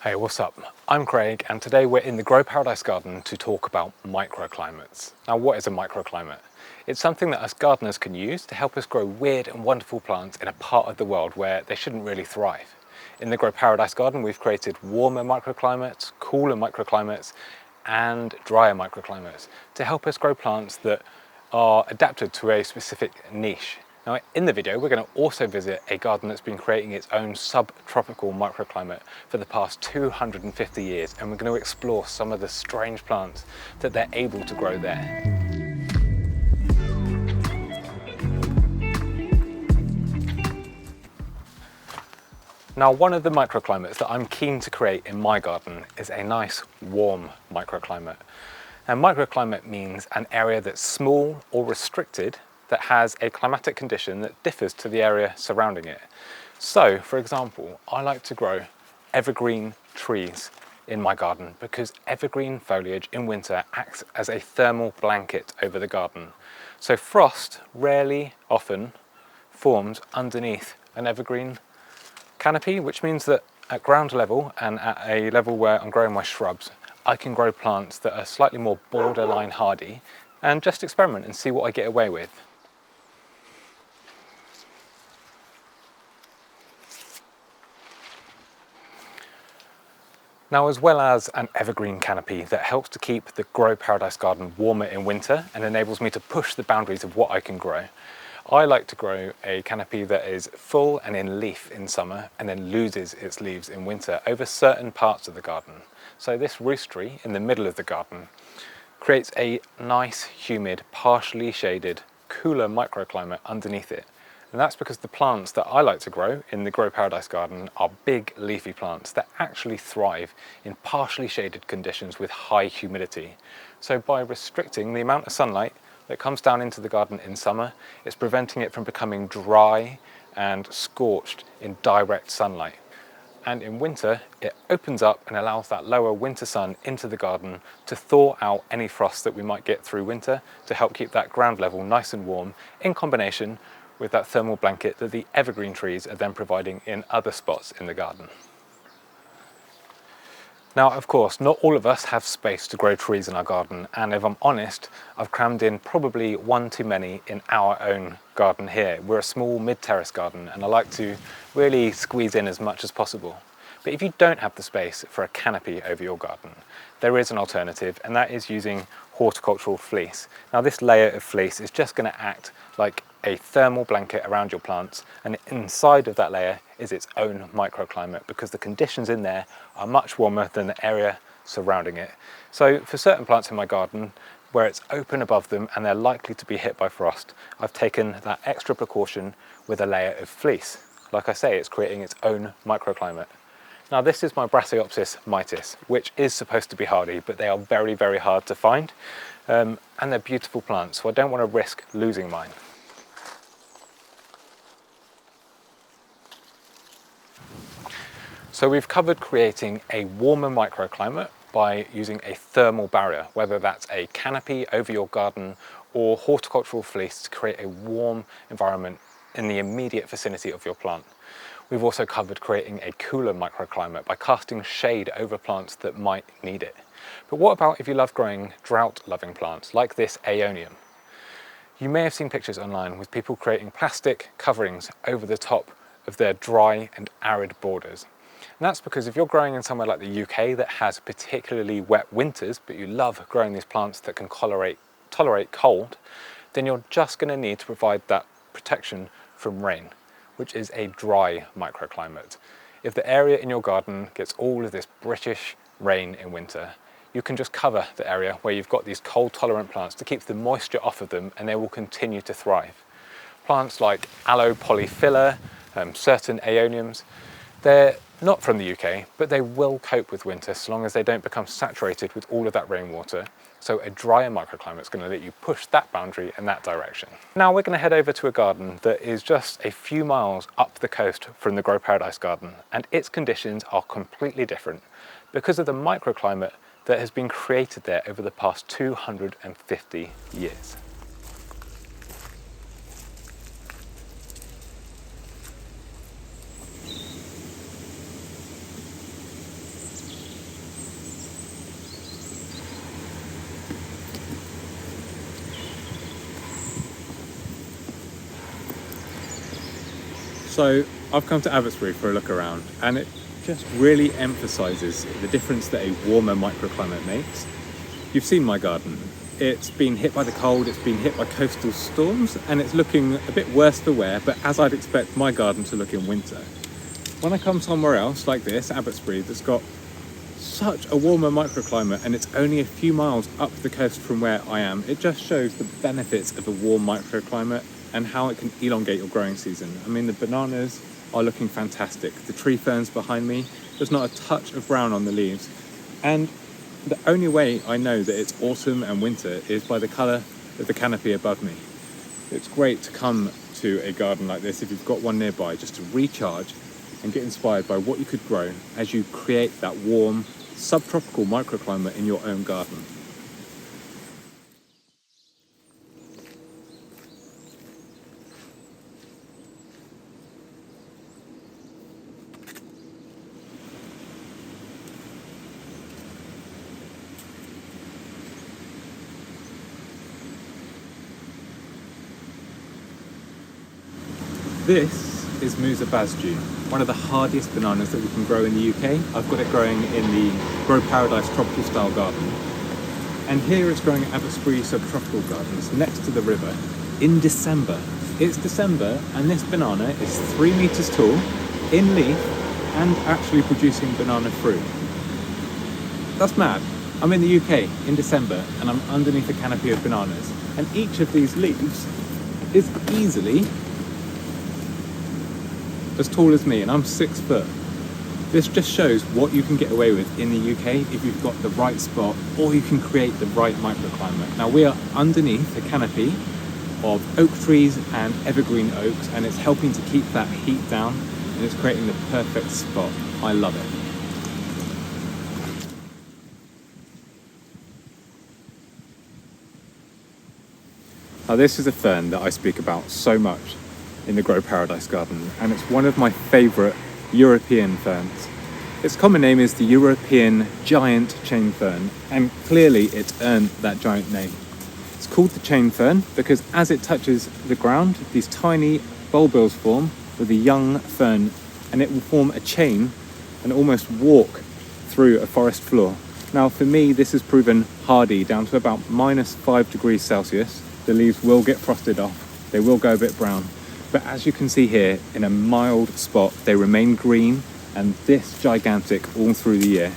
Hey, what's up? I'm Craig, and today we're in the Grow Paradise garden to talk about microclimates. Now, what is a microclimate? It's something that us gardeners can use to help us grow weird and wonderful plants in a part of the world where they shouldn't really thrive. In the Grow Paradise garden, we've created warmer microclimates, cooler microclimates, and drier microclimates to help us grow plants that are adapted to a specific niche. Now, in the video, we're going to also visit a garden that's been creating its own subtropical microclimate for the past 250 years, and we're going to explore some of the strange plants that they're able to grow there. Now, one of the microclimates that I'm keen to create in my garden is a nice warm microclimate. And microclimate means an area that's small or restricted that has a climatic condition that differs to the area surrounding it. So, for example, I like to grow evergreen trees in my garden because evergreen foliage in winter acts as a thermal blanket over the garden. So frost rarely, often, forms underneath an evergreen canopy, which means that at ground level and at a level where I'm growing my shrubs, I can grow plants that are slightly more borderline hardy and just experiment and see what I get away with. Now, as well as an evergreen canopy that helps to keep the Grow Paradise garden warmer in winter and enables me to push the boundaries of what I can grow, I like to grow a canopy that is full and in leaf in summer and then loses its leaves in winter over certain parts of the garden. So this roostery in the middle of the garden creates a nice, humid, partially shaded, cooler microclimate underneath it. And that's because the plants that I like to grow in the Grow Paradise garden are big leafy plants that actually thrive in partially shaded conditions with high humidity. So by restricting the amount of sunlight that comes down into the garden in summer, it's preventing it from becoming dry and scorched in direct sunlight. And in winter, it opens up and allows that lower winter sun into the garden to thaw out any frost that we might get through winter to help keep that ground level nice and warm in combination with that thermal blanket that the evergreen trees are then providing in other spots in the garden. Now, of course, not all of us have space to grow trees in our garden, and if I'm honest, I've crammed in probably one too many in our own garden here. We're a small mid-terrace garden, and I like to really squeeze in as much as possible. But if you don't have the space for a canopy over your garden, there is an alternative, and that is using horticultural fleece. Now, this layer of fleece is just going to act like a thermal blanket around your plants, and inside of that layer is its own microclimate because the conditions in there are much warmer than the area surrounding it. So for certain plants in my garden where it's open above them and they're likely to be hit by frost, I've taken that extra precaution with a layer of fleece. Like I say, it's creating its own microclimate. Now, this is my Brasseopsis mitis, which is supposed to be hardy, but they are very, very hard to find. And they're beautiful plants, so I don't want to risk losing mine. So we've covered creating a warmer microclimate by using a thermal barrier, whether that's a canopy over your garden or horticultural fleece to create a warm environment in the immediate vicinity of your plant. We've also covered creating a cooler microclimate by casting shade over plants that might need it. But what about if you love growing drought-loving plants like this Aeonium? You may have seen pictures online with people creating plastic coverings over the top of their dry and arid borders. And that's because if you're growing in somewhere like the UK that has particularly wet winters, but you love growing these plants that can tolerate cold, then you're just going to need to provide that protection from rain, which is a dry microclimate. If the area in your garden gets all of this British rain in winter, you can just cover the area where you've got these cold-tolerant plants to keep the moisture off of them, and they will continue to thrive. Plants like Aloe polyphylla, certain Aeoniums, they're not from the UK, but they will cope with winter so long as they don't become saturated with all of that rainwater. So a drier microclimate is going to let you push that boundary in that direction. Now we're going to head over to a garden that is just a few miles up the coast from the Grow Paradise garden, and its conditions are completely different because of the microclimate that has been created there over the past 250 years. So I've come to Abbotsbury for a look around, and it just really emphasises the difference that a warmer microclimate makes. You've seen my garden. It's been hit by the cold, it's been hit by coastal storms, and it's looking a bit worse for wear, but as I'd expect my garden to look in winter. When I come somewhere else like this, Abbotsbury, that's got such a warmer microclimate and it's only a few miles up the coast from where I am, it just shows the benefits of a warm microclimate and how it can elongate your growing season. I mean, the bananas are looking fantastic. The tree ferns behind me, there's not a touch of brown on the leaves. And the only way I know that it's autumn and winter is by the colour of the canopy above me. It's great to come to a garden like this if you've got one nearby, just to recharge and get inspired by what you could grow as you create that warm, subtropical microclimate in your own garden. This is Musa Basju, one of the hardest bananas that we can grow in the UK. I've got it growing in the Grow Paradise tropical style garden. And here it's growing at Abbotsbury Subtropical Gardens next to the river in December. It's December and this banana is 3 meters tall, in leaf, and actually producing banana fruit. That's mad. I'm in the UK in December and I'm underneath a canopy of bananas, and each of these leaves is easily as tall as me, and I'm 6 foot. This just shows what you can get away with in the UK if you've got the right spot, or you can create the right microclimate. Now we are underneath a canopy of oak trees and evergreen oaks, and it's helping to keep that heat down, and it's creating the perfect spot. I love it. Now this is a fern that I speak about so much in the Grow Paradise garden, and it's one of my favourite European ferns. Its common name is the European giant chain fern, and clearly it's earned that giant name. It's called the chain fern because as it touches the ground, these tiny bulbils form with a young fern, and it will form a chain and almost walk through a forest floor. Now for me, this has proven hardy down to about -5 degrees Celsius. The leaves will get frosted off, they will go a bit brown. But as you can see here, in a mild spot, they remain green and this gigantic all through the year.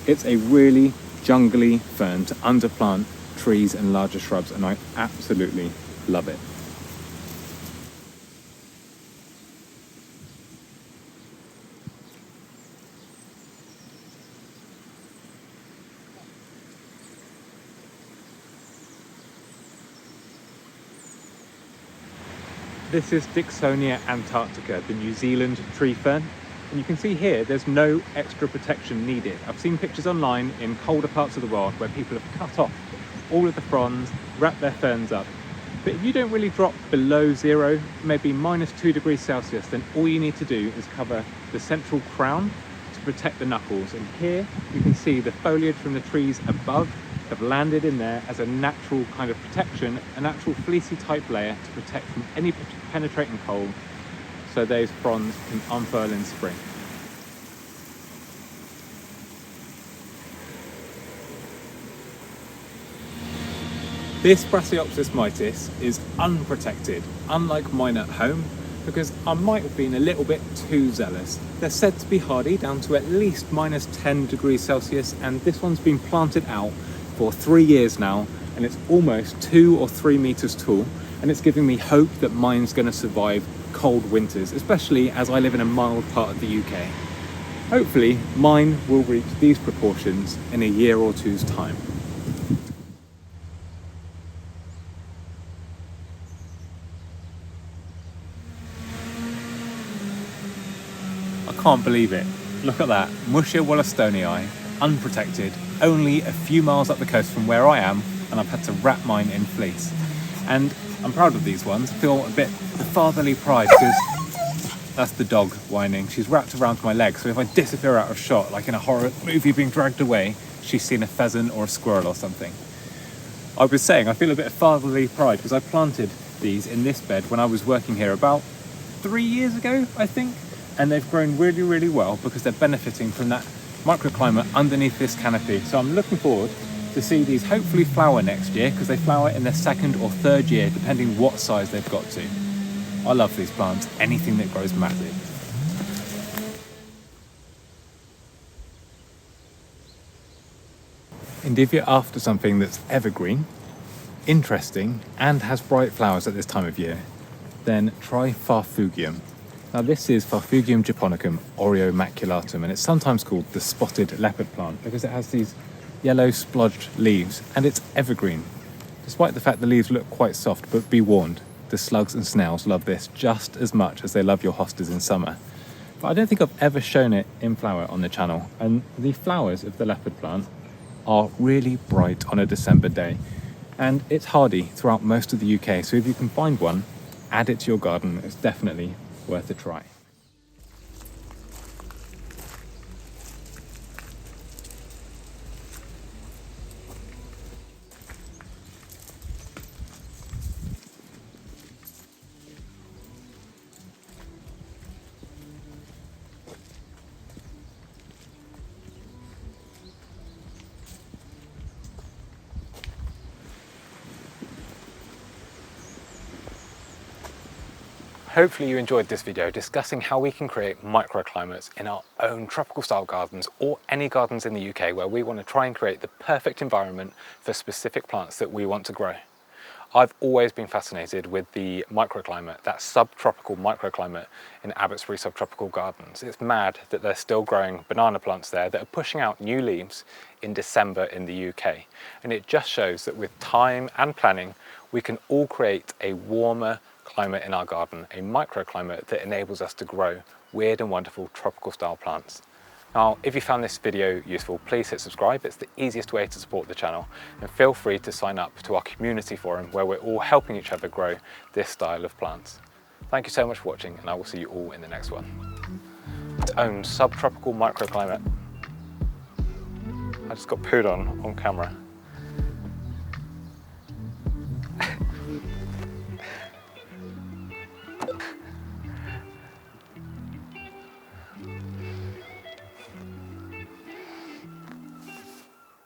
It's a really jungly fern to underplant trees and larger shrubs, and I absolutely love it. This is Dicksonia antarctica, the New Zealand tree fern. And you can see here, there's no extra protection needed. I've seen pictures online in colder parts of the world where people have cut off all of the fronds, wrapped their ferns up. But if you don't really drop below zero, maybe -2 degrees Celsius, then all you need to do is cover the central crown to protect the knuckles. And here you can see the foliage from the trees above have landed in there as a natural kind of protection, a natural fleecy type layer to protect from any penetrating cold, so those fronds can unfurl in spring. This Brassioopsis mitis is unprotected, unlike mine at home, because I might have been a little bit too zealous. They're said to be hardy down to at least -10 degrees Celsius, and this one's been planted out for 3 years now, and it's almost 2 or 3 meters tall, and it's giving me hope that mine's going to survive cold winters, especially as I live in a mild part of the UK. Hopefully mine will reach these proportions in a year or two's time. I can't believe it. Look at that, Muscia wollastonii, unprotected, only a few miles up the coast from where I am, and I've had to wrap mine in fleece. And I'm proud of these ones. I feel a bit fatherly pride because that's the dog whining. She's wrapped around my leg, so if I disappear out of shot, like in a horror movie being dragged away, she's seen a pheasant or a squirrel or something. I was saying I feel a bit of fatherly pride because I planted these in this bed when I was working here about 3 years ago, I think. And they've grown really, really well because they're benefiting from that microclimate underneath this canopy. So I'm looking forward to see these hopefully flower next year, because they flower in their 2nd or 3rd year, depending what size they've got to. I love these plants, anything that grows massive. And if you're after something that's evergreen, interesting, and has bright flowers at this time of year, then try Farfugium. Now this is Farfugium japonicum Oreo maculatum, and it's sometimes called the spotted leopard plant because it has these yellow splodged leaves, and it's evergreen. Despite the fact the leaves look quite soft, but be warned, the slugs and snails love this just as much as they love your hostas in summer. But I don't think I've ever shown it in flower on the channel, and the flowers of the leopard plant are really bright on a December day, and it's hardy throughout most of the UK, so if you can find one, add it to your garden. It's definitely worth a try. Hopefully you enjoyed this video discussing how we can create microclimates in our own tropical style gardens, or any gardens in the UK where we want to try and create the perfect environment for specific plants that we want to grow. I've always been fascinated with the microclimate, that subtropical microclimate in Abbotsbury subtropical gardens. It's mad that they're still growing banana plants there that are pushing out new leaves in December in the UK. And it just shows that with time and planning, we can all create a warmer climate in our garden, a microclimate that enables us to grow weird and wonderful tropical style plants. Now, if you found this video useful, please hit subscribe. It's the easiest way to support the channel, and feel free to sign up to our community forum where we're all helping each other grow this style of plants. Thank you so much for watching, and I will see you all in the next one. Its own subtropical microclimate. I just got pooed on camera.